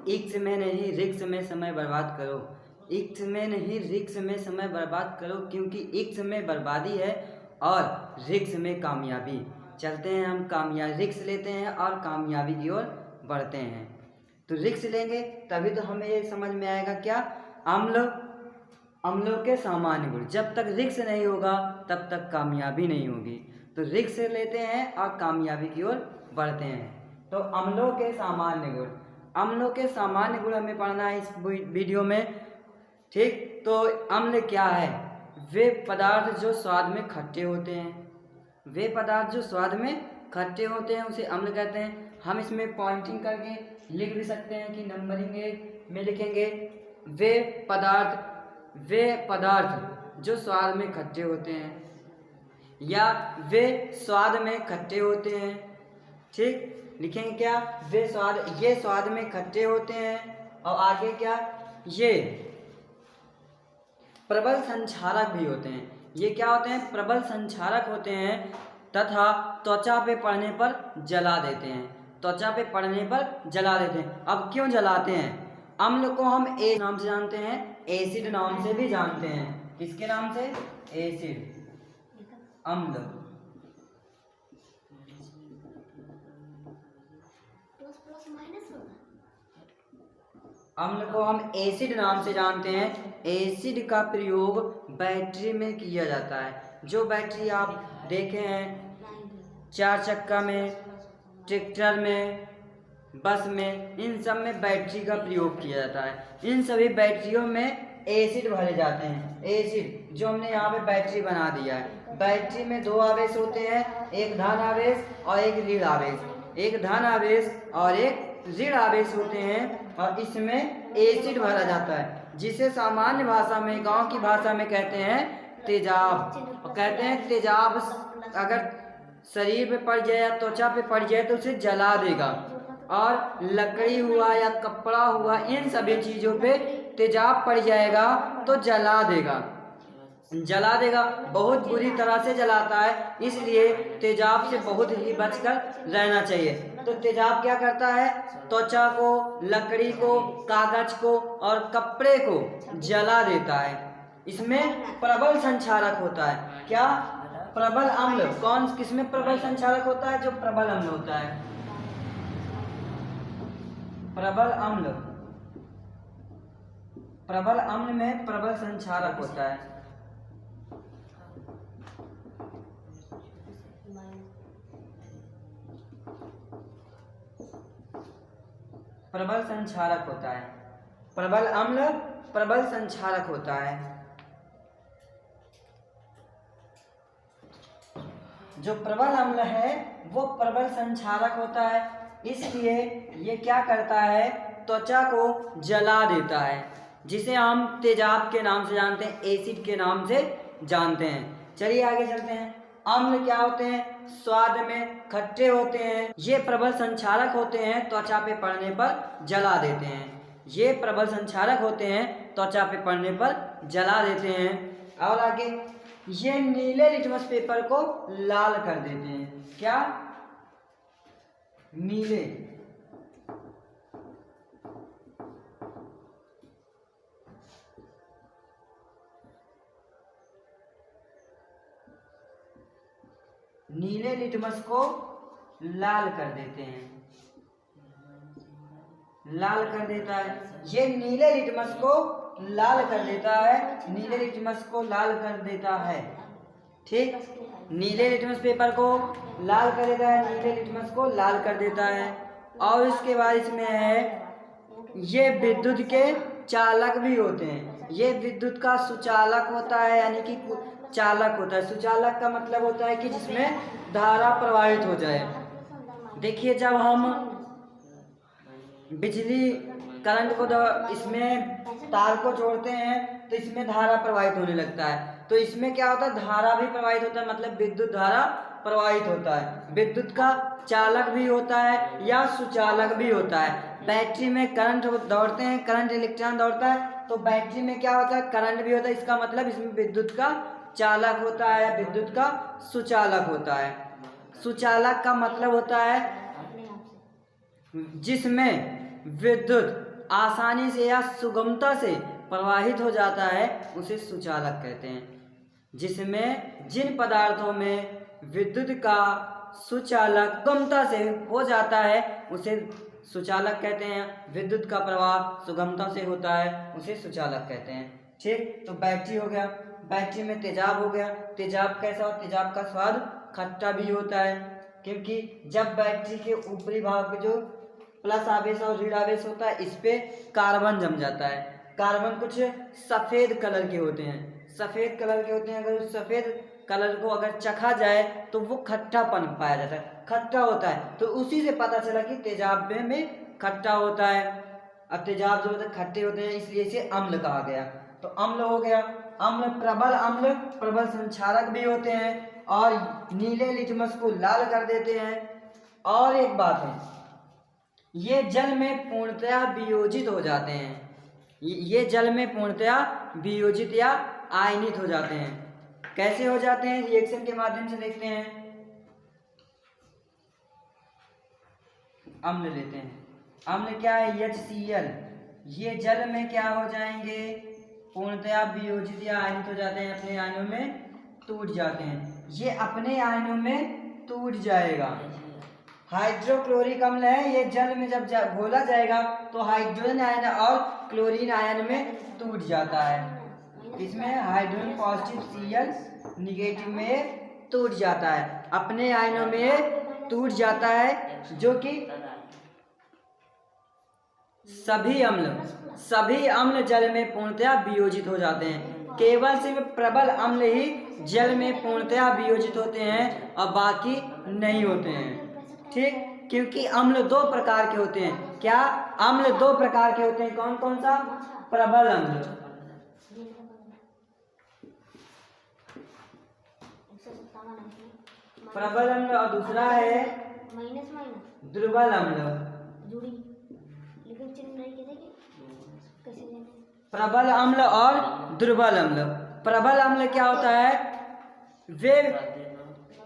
इक्स में नहीं रिक्स में समय बर्बाद करो। इक्स में नहीं रिक्स में समय बर्बाद करो, क्योंकि इक्स में बर्बादी है और रिक्स में कामयाबी। चलते हैं हम रिक्स लेते हैं और कामयाबी की ओर बढ़ते हैं। तो रिक्स लेंगे तभी तो हमें ये समझ में आएगा क्या, अम्लों के सामान्य गुण। जब तक रिक्स नहीं होगा तब तक कामयाबी नहीं होगी। तो रिक्स लेते हैं और कामयाबी की ओर बढ़ते हैं। तो अम्लों के सामान्य गुण, अम्लों के सामान्य गुण हमें पढ़ना है इस वीडियो में। ठीक, तो अम्ल क्या है? वे पदार्थ जो स्वाद में खट्टे होते हैं, वे पदार्थ जो स्वाद में खट्टे होते हैं उसे अम्ल कहते हैं। हम इसमें पॉइंटिंग करके लिख भी सकते हैं कि नंबरिंग में लिखेंगे वे पदार्थ जो स्वाद में खट्टे होते हैं, या वे स्वाद में खट्टे होते हैं। ठीक, लिखेंगे क्या, ये स्वाद में खट्टे होते हैं। और आगे क्या, ये प्रबल संक्षारक भी होते हैं। ये क्या होते हैं? प्रबल संक्षारक होते हैं तथा त्वचा पे पड़ने पर जला देते हैं। त्वचा पे पड़ने पर जला देते हैं। अब क्यों जलाते हैं? अम्ल को हम ए नाम से जानते हैं, एसिड नाम से भी जानते हैं। किसके नाम से? एसिड, अम्ल। अम्ल को हम एसिड नाम से जानते हैं। एसिड का प्रयोग बैटरी में किया जाता है। जो बैटरी आप देखे हैं 4 चक्का में, ट्रैक्टर में, बस में, इन सब में बैटरी का प्रयोग किया जाता है। इन सभी बैटरियों में एसिड भरे जाते हैं। एसिड जो हमने यहाँ पे बैटरी बना दिया है, बैटरी में 2 आवेश होते हैं, एक धन आवेश और एक ऋण आवेश। एक धन आवेश और एक ऋण आवेश होते हैं और इसमें एसिड भरा जाता है, जिसे सामान्य भाषा में, गांव की भाषा में कहते हैं तेजाब। और कहते हैं तेजाब अगर शरीर पे पड़ जाए या त्वचा पे पड़ जाए तो उसे जला देगा। और लकड़ी हुआ या कपड़ा हुआ, इन सभी चीज़ों पे तेजाब पड़ जाएगा तो जला देगा, बहुत बुरी तरह से जलाता है। इसलिए तेजाब से बहुत ही बचकर रहना चाहिए। तो तेजाब क्या करता है? त्वचा को, लकड़ी को, कागज को और कपड़े को जला देता है। इसमें प्रबल संक्षारक होता है। क्या? प्रबल अम्ल। किसमें प्रबल संक्षारक होता है? जो प्रबल अम्ल होता है, प्रबल अम्ल। प्रबल अम्ल में प्रबल संक्षारक होता है। प्रबल संक्षारक होता है। प्रबल अम्ल प्रबल संक्षारक होता है। जो प्रबल अम्ल है वो प्रबल संक्षारक होता है। इसलिए ये क्या करता है? त्वचा को जला देता है, जिसे हम तेजाब के नाम से जानते हैं, एसिड के नाम से जानते हैं। चलिए आगे चलते हैं। अम्ल क्या होते हैं? स्वाद में खट्टे होते हैं। ये प्रबल संक्षारक होते हैं, त्वचा पे पड़ने पर जला देते हैं। ये प्रबल संक्षारक होते हैं, त्वचा पे पड़ने पर जला देते हैं। और आगे, ये नीले लिटमस पेपर को लाल कर देते हैं। क्या? नीले लिटमस को लाल कर देते हैं, लाल कर देता है। ये नीले लिटमस को लाल कर देता है, नीले लिटमस को लाल कर देता है। ठीक, नीले लिटमस पेपर को लाल कर देता है, नीले लिटमस को लाल कर देता है। और इसके बाद इसमें है, ये विद्युत के चालक भी होते हैं। ये विद्युत का सुचालक होता है, यानी कि चालक होता है। सुचालक का मतलब होता है कि जिसमें धारा प्रवाहित हो जाए। देखिए, जब हम बिजली करंट को इसमें तार को जोड़ते हैं तो इसमें धारा प्रवाहित होने लगता है। तो इसमें क्या होता है? धारा भी प्रवाहित होता है, मतलब विद्युत धारा प्रवाहित होता है। विद्युत का चालक भी होता है या सुचालक भी होता है। बैटरी में करंट दौड़ते हैं, करंट इलेक्ट्रॉन दौड़ता है, तो बैटरी में क्या होता है? करंट भी होता है। इसका मतलब इसमें विद्युत का चालक होता है, विद्युत का सुचालक होता है। सुचालक का मतलब होता है जिसमें विद्युत आसानी से या सुगमता से प्रवाहित हो जाता है उसे सुचालक कहते हैं। जिसमें जिन पदार्थों में विद्युत का सुचालक सुगमता से हो जाता है उसे सुचालक कहते हैं। विद्युत का प्रवाह सुगमता से होता है उसे सुचालक कहते हैं। ठीक, तो बैटरी हो गया, बैटरी में तेजाब हो गया। तेजाब कैसा हो, तेजाब का स्वाद खट्टा भी होता है, क्योंकि जब बैटरी के ऊपरी भाग पे जो प्लस आवेश और ऋण आवेश होता है इस पे कार्बन जम जाता है। कार्बन कुछ सफ़ेद कलर के होते हैं, सफ़ेद कलर के होते हैं। अगर उस सफ़ेद कलर को अगर चखा जाए तो वो खट्टापन पाया जाता है, खट्टा होता है। तो उसी से पता चला कि तेजाब में खट्टा होता है। अब तेजाब जो होते हैं खट्टे होते हैं, इसलिए इसे अम्ल कहा गया। तो अम्ल हो गया। अम्ल प्रबल संक्षारक भी होते हैं और नीले लिटमस को लाल कर देते हैं। और एक बात है, ये जल में पूर्णतया वियोजित हो जाते हैं। ये जल में पूर्णतया वियोजित या आयनित हो जाते हैं। कैसे हो जाते हैं, रिएक्शन के माध्यम से देखते हैं। अम्ल लेते हैं, अम्ल क्या है, HCl। ये जल में क्या हो जाएंगे, पूर्णतया वियोजित या आयनित हो जाते हैं, अपने आयनों में टूट जाते हैं। ये अपने आयनों में टूट जाएगा। हाइड्रोक्लोरिक अम्ल है, ये जल में जब घोला जाएगा तो हाइड्रोजन आयन और क्लोरीन आयन में टूट जाता है। इसमें हाइड्रोजन पॉजिटिव Cl निगेटिव में टूट जाता है, अपने आयनों में टूट जाता है। जो कि सभी अम्ल जल में पूर्णतया वियोजित हो जाते हैं। केवल सिर्फ प्रबल अम्ल ही जल में पूर्णतया वियोजित होते हैं और बाकी नहीं होते हैं। ठीक, क्योंकि अम्ल दो प्रकार के होते हैं। क्या, अम्ल दो प्रकार के होते हैं। कौन कौन सा, प्रबल अम्ल, प्रबल अम्ल और दूसरा है दुर्बल अम्ल। प्रबल अम्ल और दुर्बल अम्ल। प्रबल अम्ल क्या होता है,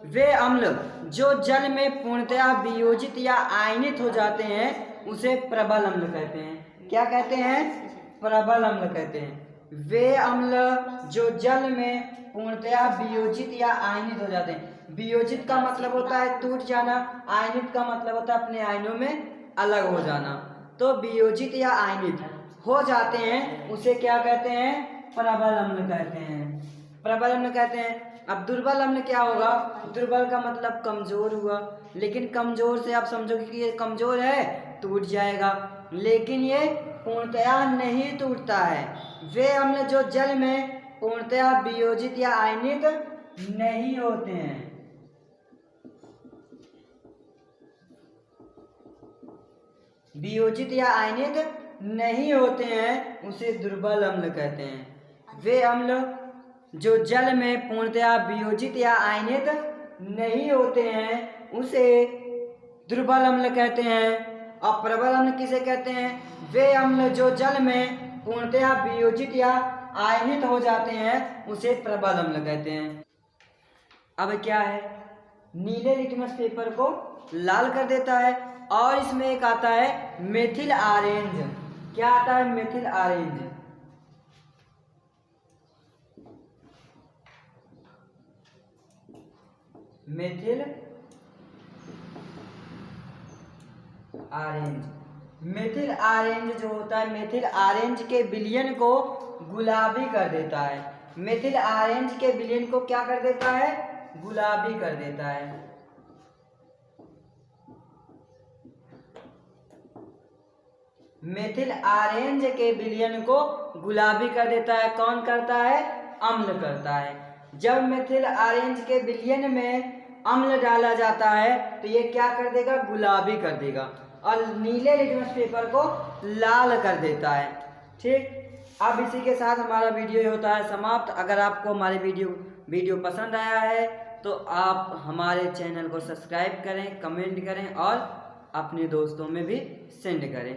वे अम्ल जो जल में पूर्णतया वियोजित या आयनित हो जाते हैं उसे प्रबल अम्ल कहते हैं। क्या कहते हैं, प्रबल अम्ल कहते हैं। वे अम्ल जो जल में पूर्णतया वियोजित या आयनित हो जाते हैं। वियोजित का मतलब होता है टूट जाना, आयनित का मतलब होता है अपने आयनों में अलग हो जाना। तो वियोजित या आयनित हो जाते हैं उसे क्या कहते हैं, प्रबल अम्ल कहते हैं, प्रबल अम्ल कहते हैं। अब दुर्बल अम्ल क्या होगा, दुर्बल का मतलब कमजोर हुआ, लेकिन कमजोर से आप समझोगे कि ये कमजोर है, टूट जाएगा, लेकिन ये पूर्णतया नहीं टूटता है। वे अम्ल जो जल में पूर्णतया वियोजित या आयनित नहीं होते हैं। वियोजित या आयनित नहीं होते हैं उसे दुर्बल अम्ल कहते हैं। वे अम्ल जो जल में पूर्णतया वियोजित या आयनित नहीं होते हैं उसे दुर्बल अम्ल कहते हैं। और प्रबल अम्ल किसे कहते हैं, वे अम्ल जो जल में पूर्णतया वियोजित या आयनित हो जाते हैं उसे प्रबल अम्ल कहते हैं। अब क्या है, नीले लिटमस पेपर को लाल कर देता है और इसमें एक आता है मेथिल ऑरेंज। क्या आता है, methyl orange. Methyl orange, methyl orange जो होता है, मेथिल ऑरेंज के विलयन को गुलाबी कर देता है। मेथिल ऑरेंज के विलयन को क्या कर देता है, गुलाबी कर देता है। मेथिल ऑरेंज के विलयन को गुलाबी कर देता है। कौन करता है, अम्ल करता है। जब मेथिल ऑरेंज के विलयन में अम्ल डाला जाता है तो ये क्या कर देगा, गुलाबी कर देगा और नीले लिटमस पेपर को लाल कर देता है। ठीक, अब इसी के साथ हमारा वीडियो होता है समाप्त। अगर आपको हमारे वीडियो पसंद आया है तो आप हमारे चैनल को सब्सक्राइब करें, कमेंट करें और अपने दोस्तों में भी सेंड करें।